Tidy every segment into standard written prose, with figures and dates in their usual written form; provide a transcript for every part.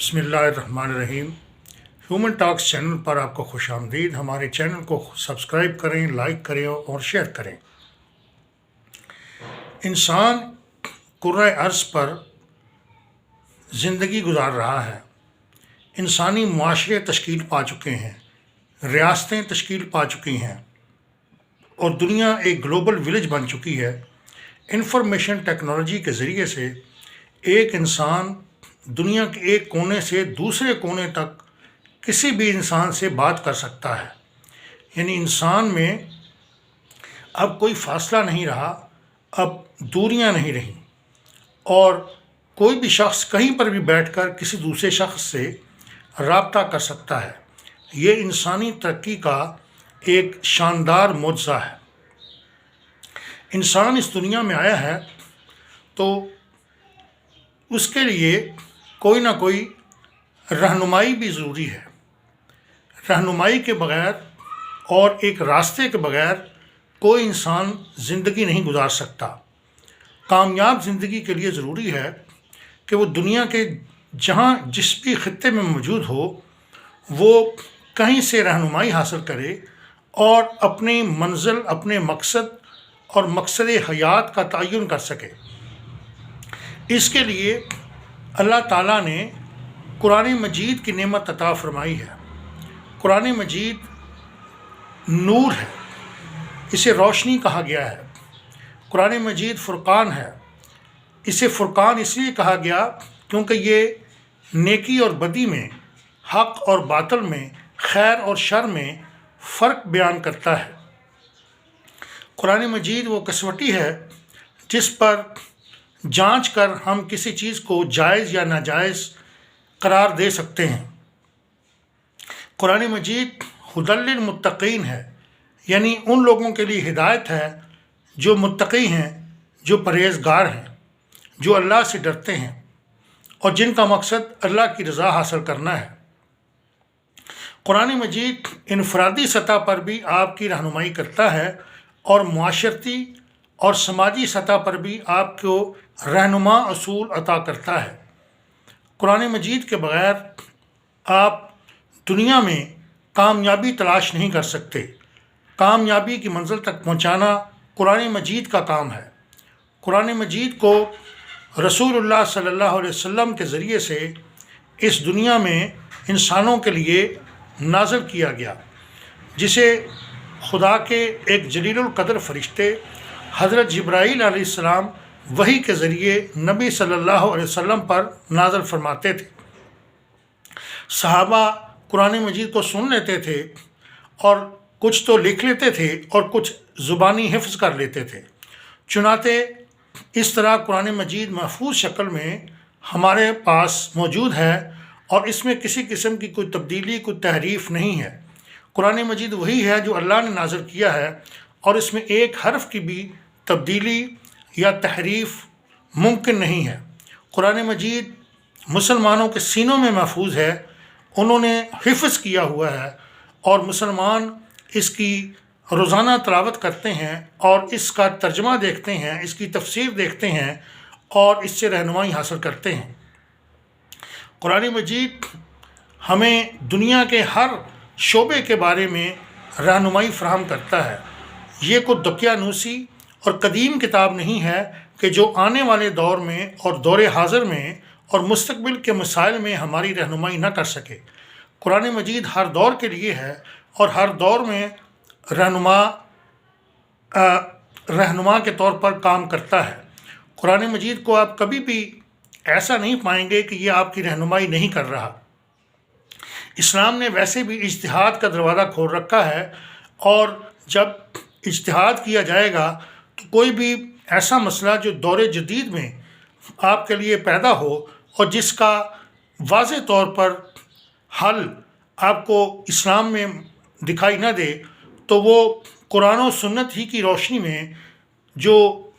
बिस्मिल्लाहिर्रहमानिर्रहीम। Human talks channel पर आपको खुश आमदीद। हमारे चैनल को सब्सक्राइब करें, लाइक करें और शेयर करें। इंसान कुर्रे अर्ज़ पर ज़िंदगी गुजार रहा है। इंसानी मुआशरे तश्कील पा चुके हैं, रियासतें तश्कील पा चुकी हैं और दुनिया एक ग्लोबल विलेज बन चुकी है। इंफॉर्मेशन टेक्नोलॉजी के ज़रिए से एक इंसान दुनिया के एक कोने से दूसरे कोने तक किसी भी इंसान से बात कर सकता है। यानी इंसान में अब कोई फासला नहीं रहा, अब दूरियां नहीं रहीं और कोई भी शख्स कहीं पर भी बैठकर किसी दूसरे शख्स से राब्ता कर सकता है। ये इंसानी तरक्की का एक शानदार मोज़ा है। इंसान इस दुनिया में आया है तो उसके लिए कोई ना कोई रहनुमाई भी ज़रूरी है। रहनुमाई के बग़ैर और एक रास्ते के बग़ैर कोई इंसान ज़िंदगी नहीं गुजार सकता। कामयाब ज़िंदगी के लिए ज़रूरी है कि वो दुनिया के जहाँ जिस भी ख़ित्ते में मौजूद हो वो कहीं से रहनुमाई हासिल करे और अपनी मंजिल, अपने मकसद और मकसद हयात का तयन कर सके। इसके लिए अल्लाह ताला ने कुरान मजीद की नेमत अता फरमाई है। कुरान मजीद नूर है, इसे रोशनी कहा गया है। कुरान मजीद फ़ुरक़ान है, इसे फ़ुरक़ान इसलिए कहा गया क्योंकि ये नेकी और बदी में, हक़ और बातिल में, खैर और शर में फ़र्क बयान करता है। कुरान मजीद वो कसवटी है जिस पर जांच कर हम किसी चीज़ को जायज़ या नाजायज़ करार दे सकते हैं। कुरान मजीद हुदल लिल मुत्तक़ीन है, यानी उन लोगों के लिए हिदायत है जो मुत्तक़ी हैं, जो परहेज़गार हैं, जो अल्लाह से डरते हैं और जिनका मकसद अल्लाह की रज़ा हासिल करना है। कुरान मजीद इनफरादी सतह पर भी आपकी रहनुमाई करता है और मुआशरती और समाजी सतह पर भी आपको रहनुमा असूल अता करता है। कुरान मजीद के बग़ैर आप दुनिया में कामयाबी तलाश नहीं कर सकते। कामयाबी की मंजिल तक पहुँचाना कुरान मजीद का काम है। कुरान मजीद को रसूलुल्लाह सल्लल्लाहु अलैहि वसल्लम के ज़रिए से इस दुनिया में इंसानों के लिए नाज़िल किया गया, जिसे खुदा के एक जलीलुल क़द्र फ़रिश्ते हज़रत जिब्राईल अलैहिस्सलाम वही के ज़रिए नबी सल्लल्लाहु अलैहि वसल्लम पर नाज़िल फरमाते थे। सहाबा कुरान मजीद को सुन लेते थे और कुछ तो लिख लेते थे और कुछ ज़ुबानी हिफ्ज़ कर लेते थे। चुनाते इस तरह कुरान मजीद महफूज शक्ल में हमारे पास मौजूद है और इसमें किसी किस्म की कोई तब्दीली, कोई तहरीफ़ नहीं है। कुरान मजीद वही है जो अल्लाह ने नाज़िल किया है और इसमें एक हर्फ की भी तब्दीली या तहरीफ़ मुमकिन नहीं है। कुरान मजीद मुसलमानों के सीनों में महफूज है, उन्होंने हिफ्ज़ किया हुआ है और मुसलमान इसकी रोज़ाना तिलावत करते हैं और इसका तर्जमा देखते हैं, इसकी तफसीर देखते हैं और इससे रहनुमाई हासिल करते हैं। कुरान मजीद हमें दुनिया के हर शोबे के बारे में रहनुमाई फ़राहम करता है। ये कोई दकियानूसी और कदीम किताब नहीं है कि जो आने वाले दौर में और दौर हाज़िर में और मुस्तक़बिल के मसाइल में हमारी रहनुमाई न कर सके। कुरान मजीद हर दौर के लिए है और हर दौर में रहनुमा के तौर पर काम करता है। कुरान मजीद को आप कभी भी ऐसा नहीं पाएंगे कि ये आपकी रहनुमाई नहीं कर रहा। इस्लाम ने वैसे भी इज्तिहाद का दरवाज़ा खोल रखा है और जब इज्तिहाद किया जाएगा तो कोई भी ऐसा मसला जो दौर जदीद में आपके लिए पैदा हो और जिसका वाज़े तौर पर हल आपको इस्लाम में दिखाई न दे, तो वो कुरान और सुन्नत ही की रोशनी में जो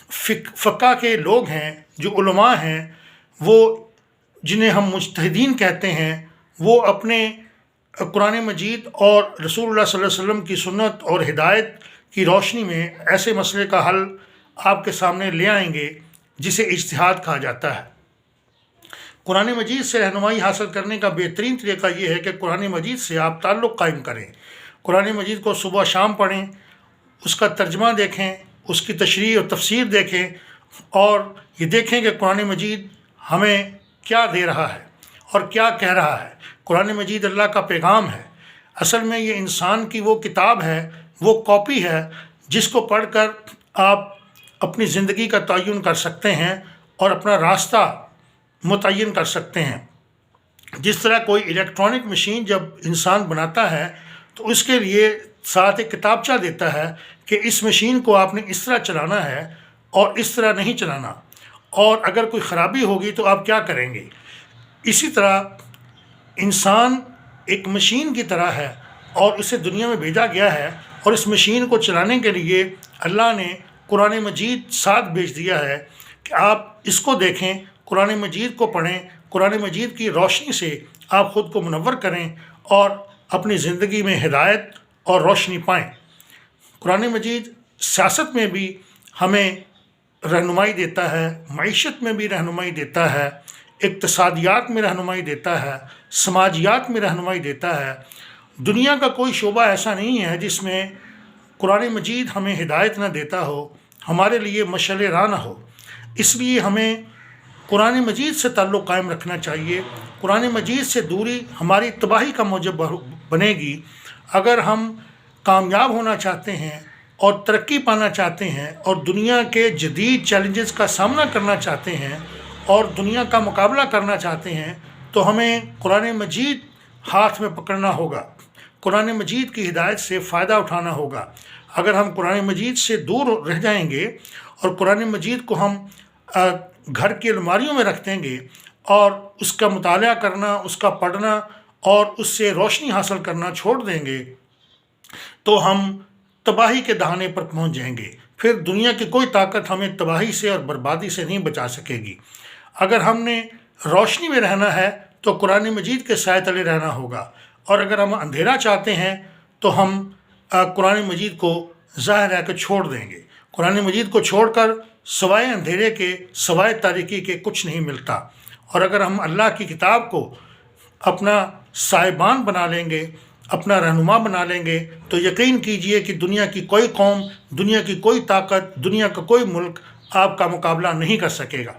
फ़िक़्ह के लोग हैं, जो उलमा हैं, वो जिन्हें हम मुज्तहिदीन कहते हैं, वो अपने कुरान मजीद और रसूलुल्लाह सल्लल्लाहु अलैहि वसल्लम की सुन्नत और हिदायत की रोशनी में ऐसे मसले का हल आपके सामने ले आएंगे जिसे इज्तिहाद कहा जाता है। قرآن مجید سے رہنمائی حاصل کرنے کا بہترین طریقہ یہ ہے کہ قرآن مجید سے آپ تعلق قائم کریں، قرآن مجید کو صبح شام پڑھیں، اس کا ترجمہ دیکھیں، اس کی تشریح اور تفسیر دیکھیں، اور یہ دیکھیں کہ قرآن مجید ہمیں کیا دے رہا ہے اور کیا کہہ رہا ہے۔ قرآن مجید اللہ کا پیغام ہے۔ اصل میں یہ انسان کی وہ کتاب ہے، وہ کاپی ہے جس کو پڑھ کر آپ اپنی زندگی کا تعین کر سکتے ہیں اور اپنا راستہ متعین کر سکتے ہیں۔ جس طرح کوئی الیکٹرانک مشین جب انسان بناتا ہے تو اس کے لیے ساتھ ایک کتابچہ دیتا ہے کہ اس مشین کو آپ نے اس طرح چلانا ہے اور اس طرح نہیں چلانا، اور اگر کوئی خرابی ہوگی تو آپ کیا کریں گے۔ اسی طرح انسان ایک مشین کی طرح ہے اور اسے دنیا میں بھیجا گیا ہے، اور اس مشین کو چلانے کے لیے اللہ نے قرآن مجید ساتھ بھیج دیا ہے کہ آپ اس کو دیکھیں، قرآن مجید کو پڑھیں، قرآن مجید کی روشنی سے آپ خود کو منور کریں اور اپنی زندگی میں ہدایت اور روشنی پائیں۔ قرآن مجید سیاست میں بھی ہمیں رہنمائی دیتا ہے، معیشت میں بھی رہنمائی دیتا ہے، اقتصادیات میں رہنمائی دیتا ہے، سماجیات میں رہنمائی دیتا ہے۔ دنیا کا کوئی شعبہ ایسا نہیں ہے جس میں قرآن مجید ہمیں ہدایت نہ دیتا ہو، ہمارے لیے مشعل راہ نہ ہو۔ اس لیے ہمیں قرآن مجید سے تعلق قائم رکھنا چاہیے۔ قرآن مجید سے دوری ہماری تباہی کا موجب بنے گی۔ اگر ہم کامیاب ہونا چاہتے ہیں اور ترقی پانا چاہتے ہیں اور دنیا کے جدید چیلنجز کا سامنا کرنا چاہتے ہیں اور دنیا کا مقابلہ کرنا چاہتے ہیں تو ہمیں قرآن مجید ہاتھ میں پکڑنا ہوگا، قرآن مجید کی ہدایت سے فائدہ اٹھانا ہوگا۔ اگر ہم قرآن مجید سے دور رہ جائیں گے اور قرآن مجید کو ہم گھر کی الماریوں میں رکھ دیں گے اور اس کا مطالعہ کرنا، اس کا پڑھنا اور اس سے روشنی حاصل کرنا چھوڑ دیں گے تو ہم تباہی کے دہانے پر پہنچ جائیں گے۔ پھر دنیا کی کوئی طاقت ہمیں تباہی سے اور بربادی سے نہیں بچا سکے گی۔ اگر ہم نے روشنی میں رہنا ہے تو قرآن مجید کے سائے تلے رہنا ہوگا، اور اگر ہم اندھیرا چاہتے ہیں تو ہم قرآن مجید کو ظاہر ہے کہ چھوڑ دیں گے۔ قرآن مجید کو چھوڑ کر سوائے اندھیرے کے، سوائے تاریکی کے کچھ نہیں ملتا۔ اور اگر ہم اللہ کی کتاب کو اپنا سائبان بنا لیں گے، اپنا رہنما بنا لیں گے، تو یقین کیجئے کہ دنیا کی کوئی قوم، دنیا کی کوئی طاقت، دنیا کا کوئی ملک آپ کا مقابلہ نہیں کر سکے گا۔